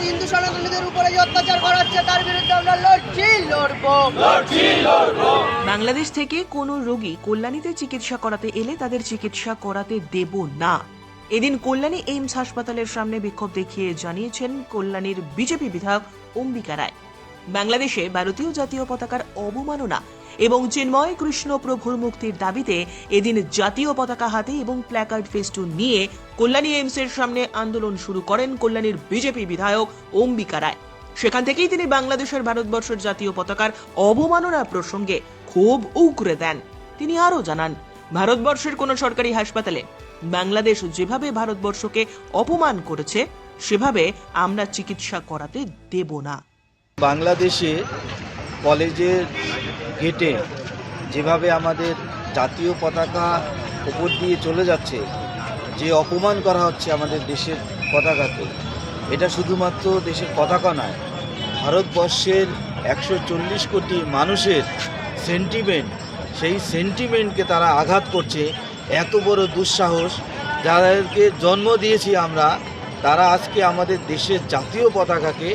হিন্দু সনাতনীদের উপরে যে অত্যাচার করা হচ্ছে তার বিরুদ্ধে আমরা লড়বো। বাংলাদেশ থেকে কোনো রোগী কল্যাণীতে চিকিৎসা করাতে এলে তাদের চিকিৎসা করাতে দেব না। এদিন কল্যাণী এইমস হাসপাতালের সামনে বিক্ষোভ দেখিয়ে জানিয়েছেন কল্যাণীর বিজেপি বিধায়ক অম্বিকা রায়। বাংলাদেশে ভারতীয় জাতীয় পতাকার অবমাননা এবং চিন্ময় কৃষ্ণ প্রভুর মুক্তির দাবিতে এদিন জাতীয় পতাকা হাতে এবং প্ল্যাকার্ড ফেস্টুন নিয়ে কল্যাণী এইমসের সামনে আন্দোলন শুরু করেন কল্যাণীর বিজেপি বিধায়ক অম্বিকা রায়। সেখান থেকেই তিনি বাংলাদেশের ভারতবর্ষের জাতীয় পতাকার অবমাননা প্রসঙ্গে ক্ষোভ উগরে দেন। তিনি আরও জানান, ভারতবর্ষের কোন সরকারি হাসপাতালে বাংলাদেশ যেভাবে ভারতবর্ষকে অপমান করেছে সেভাবে আমরা চিকিৎসা করাতে দেব না। বাংলাদেশে কলেজের গেটে যেভাবে আমাদের জাতীয় পতাকা উপর দিয়ে চলে যাচ্ছে, যে অপমান করা হচ্ছে আমাদের দেশের পতাকাকে, এটা শুধুমাত্র দেশের পতাকা নয়, ভারতবর্ষের 140 কোটি মানুষের সেন্টিমেন্ট, সেই সেন্টিমেন্টকে তারা আঘাত করছে। এত বড় দুঃসাহস, যাদেরকে জন্ম দিয়েছি আমরা, তারা আজকে আমাদের দেশের জাতীয় পতাকাকে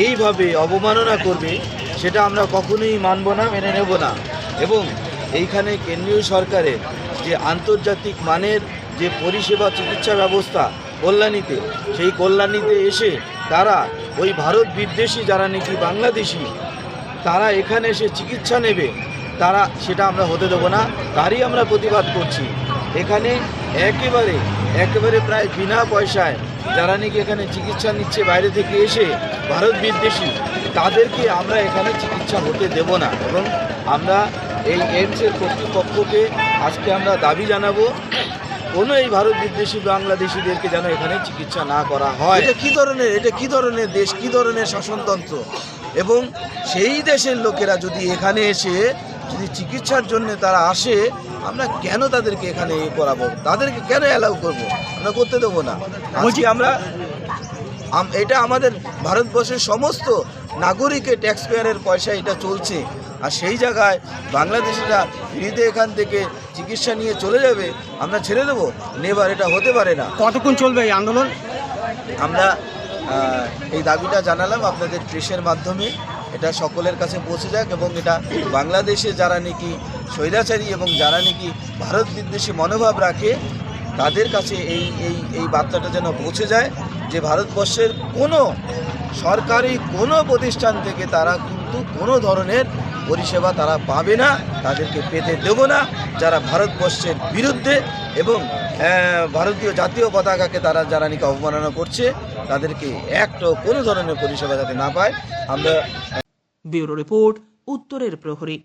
এইভাবে অবমাননা করবে, সেটা আমরা কখনোই মানব না, মেনে নেব না। এবং এইখানে কেন্দ্রীয় সরকারের যে আন্তর্জাতিক মানের যে পরিষেবা চিকিৎসা ব্যবস্থা কল্যাণীতে, সেই কল্যাণীতে এসে তারা ওই ভারত বিদ্বেষী যারা নাকি বাংলাদেশি, তারা এখানে এসে চিকিৎসা নেবে, তারা সেটা আমরা হতে দেবো না। তারই আমরা প্রতিবাদ করছি। এখানে একেবারে প্রায় বিনা পয়সায় যারা নাকি এখানে চিকিৎসা নিচ্ছে বাইরে থেকে এসে, ভারত বিদ্বেষী, তাদেরকে আমরা এখানে চিকিৎসা হতে দেব না। এবং আমরা এই এইমসের কর্তৃপক্ষকে আজকে আমরা দাবি জানাবো, কোনো এই ভারত বিদ্বেষী বাংলাদেশিদেরকে যেন এখানে চিকিৎসা না করা হয়। এটা কি ধরনের দেশ, কি ধরনের শাসনতন্ত্র? এবং সেই দেশের লোকেরা যদি এখানে এসে যদি চিকিৎসার জন্য তারা আসে, আমরা কেন তাদেরকে এখানে করাবো? তাদেরকে কেন অ্যালাউ করব? আমরা করতে দেবো না। আজকে এটা আমাদের ভারতবর্ষের সমস্ত নাগরিকের ট্যাক্সপেয়ারের পয়সা এটা চলছে, আর সেই জায়গায় বাংলাদেশিরা ফ্রিতে এখান থেকে চিকিৎসা নিয়ে চলে যাবে, আমরা ছেড়ে দেবো? নেবার, এটা হতে পারে না। কতক্ষণ চলবে এই আন্দোলন? আমরা এই দাবিটা জানালাম আপনাদের প্রেসের মাধ্যমে, এটা সকলের কাছে পৌঁছে যাক এবং এটা বাংলাদেশে যারা নাকি স্বৈরাচারী এবং যারা নাকি ভারত বিদ্বেষী মনোভাব রাখে তাদের কাছে এই বার্তাটা যেন পৌঁছে যায় যে ভারতবর্ষের কোনো সরকারি কোনো প্রতিষ্ঠান থেকে তারা কিন্তু কোনো ধরনের পরিষেবা তারা পাবে না, তাদেরকে পেতে দেব না। যারা ভারতবর্ষের বিরুদ্ধে এবং ভারতীয় জাতীয় পতাকাকে তারা যারা নাকি অবমাননা করছে, তাদেরকে একটা কোনো ধরনের পরিষেবা যাতে না পায়। আমরা ব্যুরো রিপোর্ট, উত্তরের প্রহরী।